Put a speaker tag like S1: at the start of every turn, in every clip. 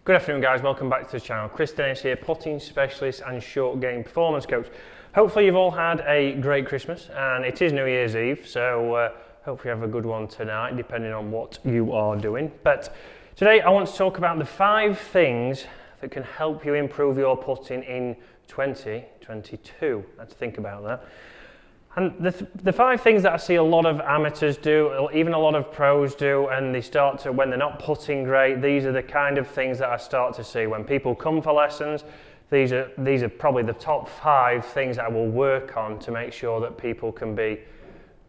S1: Good afternoon guys, welcome back to the channel. Chris Dennis here, putting specialist and short game performance coach. Hopefully you've all had a great Christmas and it is New Year's Eve, so hopefully you have a good one tonight depending on what you are doing. But today I want to talk about the 5 things that can help you improve your putting in 2022. Let's think about that. And the 5 things that I see a lot of amateurs do, even a lot of pros do, and they start to, when they're not putting great, these are the kind of things that I start to see. When people come for lessons, these are probably the top 5 things that I will work on to make sure that people can be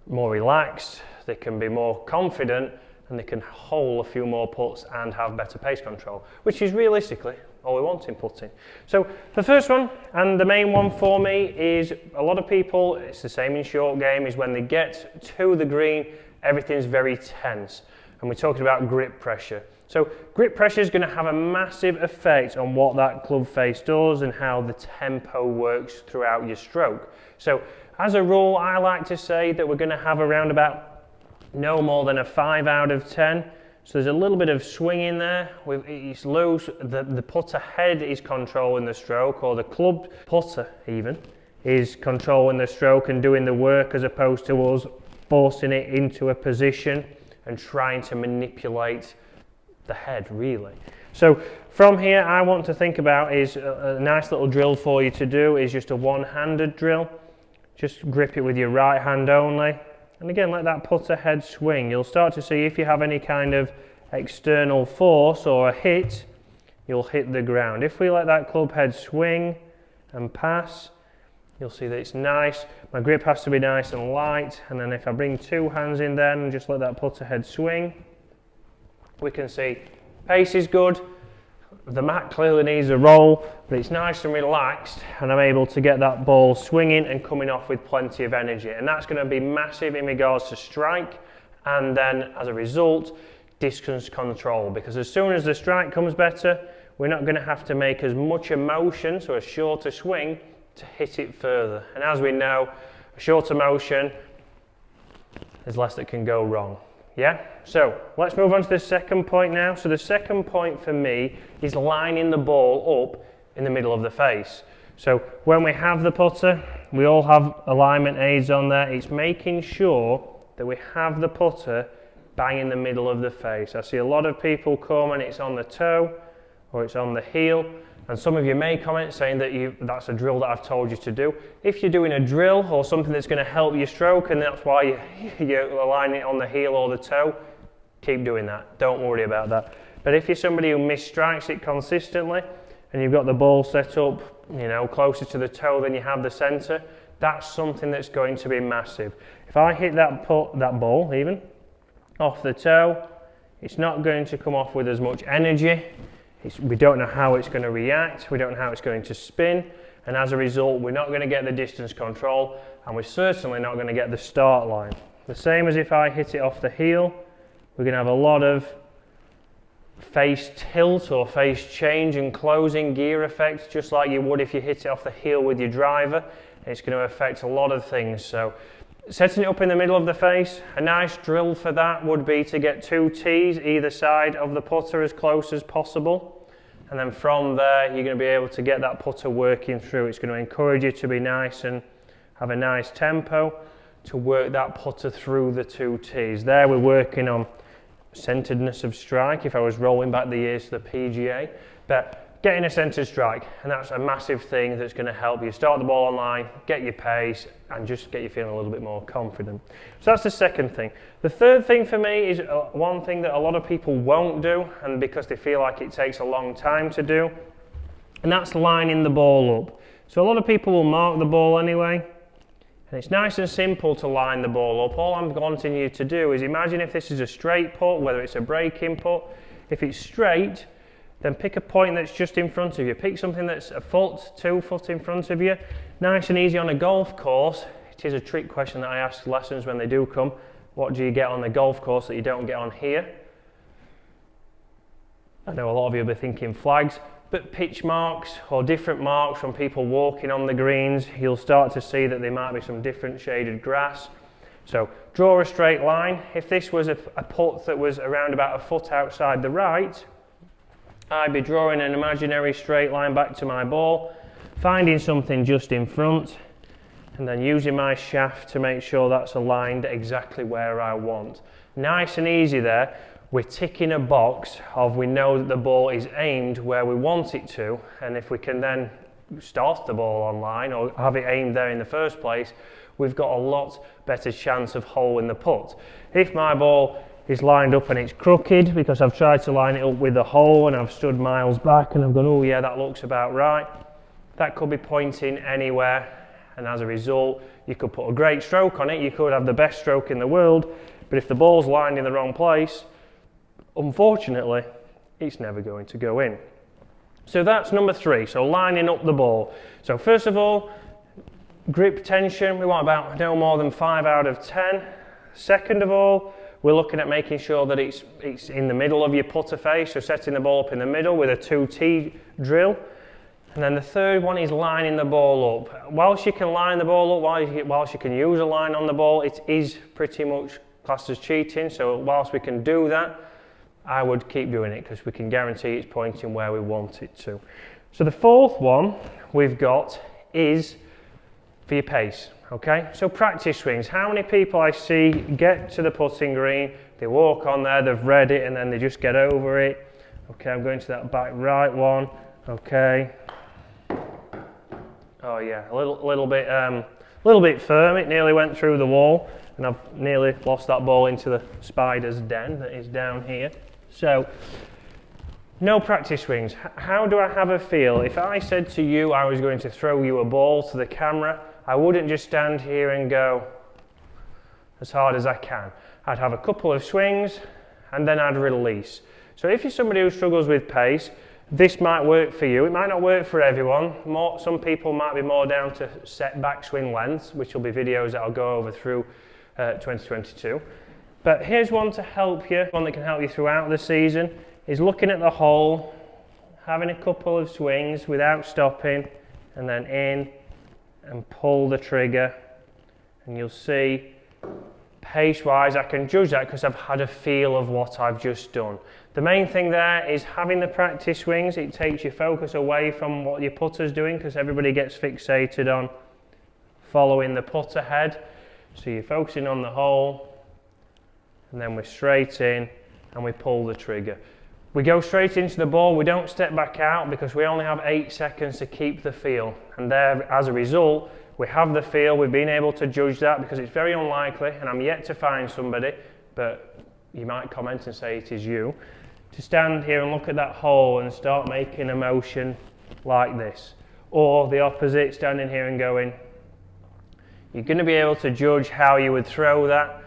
S1: more relaxed, they can be more confident, and they can hole a few more putts and have better pace control, which is realistically all we want in putting. So the first one, and the main one for me, is a lot of people, it's the same in short game, is when they get to the green, everything's very tense. And we're talking about grip pressure. So grip pressure is going to have a massive effect on what that club face does and how the tempo works throughout your stroke. So as a rule, I like to say that we're going to have around about no more than a 5 out of 10. So there's a little bit of swing in there, it's loose, the putter head is controlling the stroke, or the club putter even, is controlling the stroke and doing the work, as opposed to us forcing it into a position and trying to manipulate the head really. So from here I want to think about is a nice little drill for you to do is just a one-handed drill. Just grip it with your right hand only. And again, let that putter head swing. You'll start to see if you have any kind of external force or a hit, you'll hit the ground. If we let that club head swing and pass, you'll see that it's nice. My grip has to be nice and light. And then if I bring 2 hands in then and just let that putter head swing, we can see pace is good. The mat clearly needs a roll, but it's nice and relaxed, and I'm able to get that ball swinging and coming off with plenty of energy. And that's going to be massive in regards to strike, and then as a result, distance control. Because as soon as the strike comes better, we're not going to have to make as much motion, so a shorter swing, to hit it further. And as we know, a shorter motion, there's less that can go wrong. Yeah, so let's move on to the second point now. So the second point for me is lining the ball up in the middle of the face. So when we have the putter, we all have alignment aids on there. It's making sure that we have the putter bang in the middle of the face. I see a lot of people come and it's on the toe or it's on the heel. And some of you may comment saying that that's a drill that I've told you to do. If you're doing a drill or something that's going to help your stroke and that's why you're aligning it on the heel or the toe, keep doing that. Don't worry about that. But if you're somebody who misstrikes it consistently and you've got the ball set up, you know, closer to the toe than you have the centre, that's something that's going to be massive. If I hit that ball even off the toe, it's not going to come off with as much energy. We don't know how it's going to react, we don't know how it's going to spin, and as a result we're not going to get the distance control, and we're certainly not going to get the start line. The same as if I hit it off the heel, we're going to have a lot of face tilt or face change and closing gear effect, just like you would if you hit it off the heel with your driver. It's going to affect a lot of things. So setting it up in the middle of the face, a nice drill for that would be to get 2 tees either side of the putter as close as possible. And then from there, you're going to be able to get that putter working through. It's going to encourage you to be nice and have a nice tempo to work that putter through the 2 tees. There we're working on centeredness of strike if I was rolling back the years to the PGA. But getting a centered strike, and that's a massive thing that's going to help you start the ball online, get your pace, and just get you feeling a little bit more confident. So that's the second thing. The third thing for me is one thing that a lot of people won't do, and because they feel like it takes a long time to do, and that's lining the ball up. So a lot of people will mark the ball anyway, and it's nice and simple to line the ball up. All I'm wanting you to do is imagine if this is a straight putt, whether it's a breaking putt. If it's straight, then pick a point that's just in front of you. Pick something that's a foot, 2 foot in front of you. Nice and easy on a golf course. It is a trick question that I ask lessons when they do come. What do you get on the golf course that you don't get on here? I know a lot of you will be thinking flags, but pitch marks or different marks from people walking on the greens, you'll start to see that there might be some different shaded grass. So draw a straight line. If this was a putt that was around about a foot outside the right, I'd be drawing an imaginary straight line back to my ball, finding something just in front, and then using my shaft to make sure that's aligned exactly where I want. Nice and easy there. We're ticking a box of we know that the ball is aimed where we want it to, and if we can then start the ball online or have it aimed there in the first place, we've got a lot better chance of holing the putt. If my ball is lined up and it's crooked because I've tried to line it up with the hole and I've stood miles back and I've gone, oh yeah, that looks about right, that could be pointing anywhere, and as a result you could put a great stroke on it, you could have the best stroke in the world, but if the ball's lined in the wrong place, unfortunately it's never going to go in. So that's number 3, so lining up the ball. So first of all, grip tension, we want about no more than 5 out of 10. Second of all, we're looking at making sure that it's in the middle of your putter face, so setting the ball up in the middle with a 2T drill. And then the third one is lining the ball up. Whilst you can line the ball up, whilst you can use a line on the ball, it is pretty much classed as cheating, so whilst we can do that, I would keep doing it because we can guarantee it's pointing where we want it to. So the fourth one we've got is for your pace, okay? So practice swings. How many people I see get to the putting green, they walk on there, they've read it, and then they just get over it. Okay, I'm going to that back right one, okay. Oh yeah, a little bit firm, it nearly went through the wall, and I've nearly lost that ball into the spider's den that is down here. So, no practice swings. How do I have a feel? If I said to you I was going to throw you a ball to the camera, I wouldn't just stand here and go as hard as I can. I'd have a couple of swings and then I'd release. So if you're somebody who struggles with pace, this might work for you. It might not work for everyone. Some people might be more down to set backswing lengths, which will be videos that I'll go over through 2022. But here's one to help you, one that can help you throughout the season, is looking at the hole, having a couple of swings without stopping, and then in and pull the trigger. And you'll see, pace-wise, I can judge that because I've had a feel of what I've just done. The main thing there is having the practice swings. It takes your focus away from what your putter's doing because everybody gets fixated on following the putter head. So you're focusing on the hole, and then we're straight in and we pull the trigger. We go straight into the ball, we don't step back out because we only have 8 seconds to keep the feel. And there, as a result, we have the feel, we've been able to judge that because it's very unlikely, and I'm yet to find somebody, but you might comment and say it is you, to stand here and look at that hole and start making a motion like this. Or the opposite, standing here and going. You're going to be able to judge how you would throw that,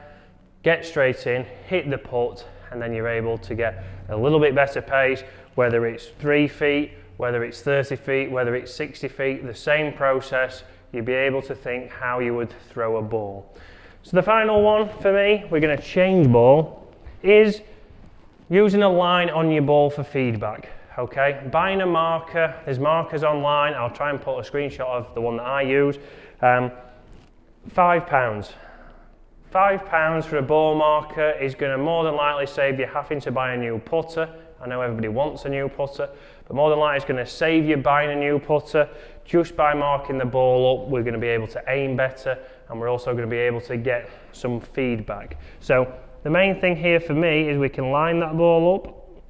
S1: get straight in, hit the putt, and then you're able to get a little bit better pace, whether it's 3 feet, whether it's 30 feet, whether it's 60 feet, the same process, you'll be able to think how you would throw a ball. So the final one for me, we're going to change ball, is using a line on your ball for feedback. Okay, buying a marker, there's markers online, I'll try and put a screenshot of the one that I use. £5. £5 for a ball marker is going to more than likely save you having to buy a new putter. I know everybody wants a new putter, but more than likely it's going to save you buying a new putter. Just by marking the ball up, we're going to be able to aim better, and we're also going to be able to get some feedback. So the main thing here for me is we can line that ball up.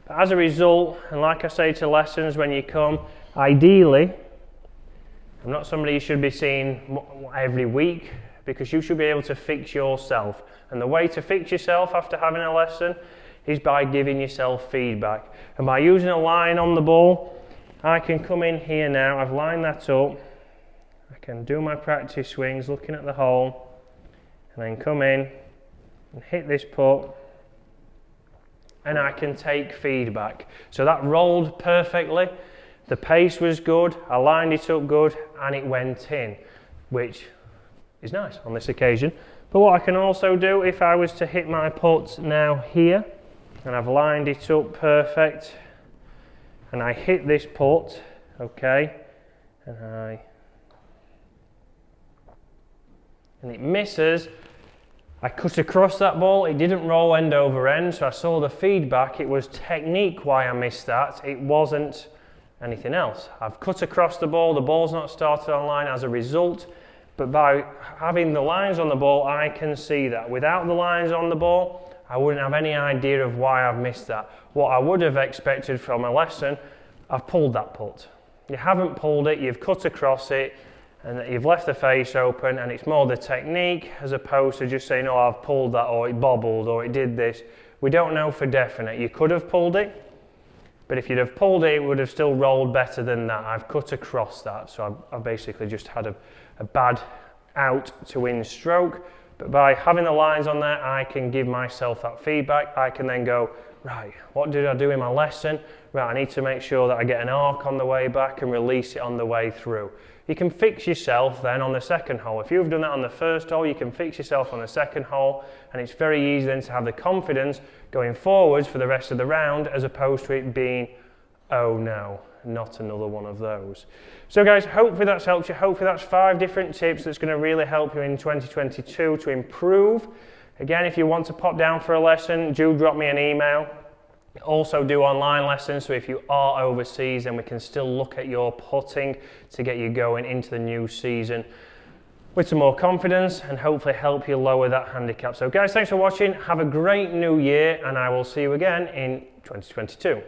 S1: But as a result, and like I say to lessons when you come, ideally, I'm not somebody you should be seeing every week, because you should be able to fix yourself. And the way to fix yourself after having a lesson is by giving yourself feedback. And by using a line on the ball, I can come in here now, I've lined that up, I can do my practice swings looking at the hole, and then come in and hit this putt, and I can take feedback. So that rolled perfectly, the pace was good, I lined it up good, and it went in, which is nice on this occasion. But what I can also do, if I was to hit my putt now here, and I've lined it up perfect, and I hit this putt, okay, and it misses, I cut across that ball, it didn't roll end over end, so I saw the feedback. It was technique why I missed that, it wasn't anything else. I've cut across the ball's not started on line as a result, but by having the lines on the ball, I can see that. Without the lines on the ball, I wouldn't have any idea of why I've missed that. What I would have expected from a lesson, I've pulled that putt. You haven't pulled it, you've cut across it, and you've left the face open, and it's more the technique as opposed to just saying, oh, I've pulled that, or it bobbled, or it did this. We don't know for definite. You could have pulled it, but if you'd have pulled it, it would have still rolled better than that. I've cut across that, so I've basically just had a bad out to in stroke, but by having the lines on there, I can give myself that feedback. I can then go, right, what did I do in my lesson? Right, I need to make sure that I get an arc on the way back and release it on the way through. You can fix yourself then on the second hole. If you've done that on the first hole, you can fix yourself on the second hole, and it's very easy then to have the confidence going forwards for the rest of the round, as opposed to it being, oh no, not another one of those. So guys, hopefully that's helped you. Hopefully that's 5 different tips that's going to really help you in 2022 to improve. Again, if you want to pop down for a lesson, do drop me an email. Also do online lessons, so if you are overseas, then we can still look at your putting to get you going into the new season with some more confidence and hopefully help you lower that handicap. So guys, thanks for watching. Have a great new year, and I will see you again in 2022.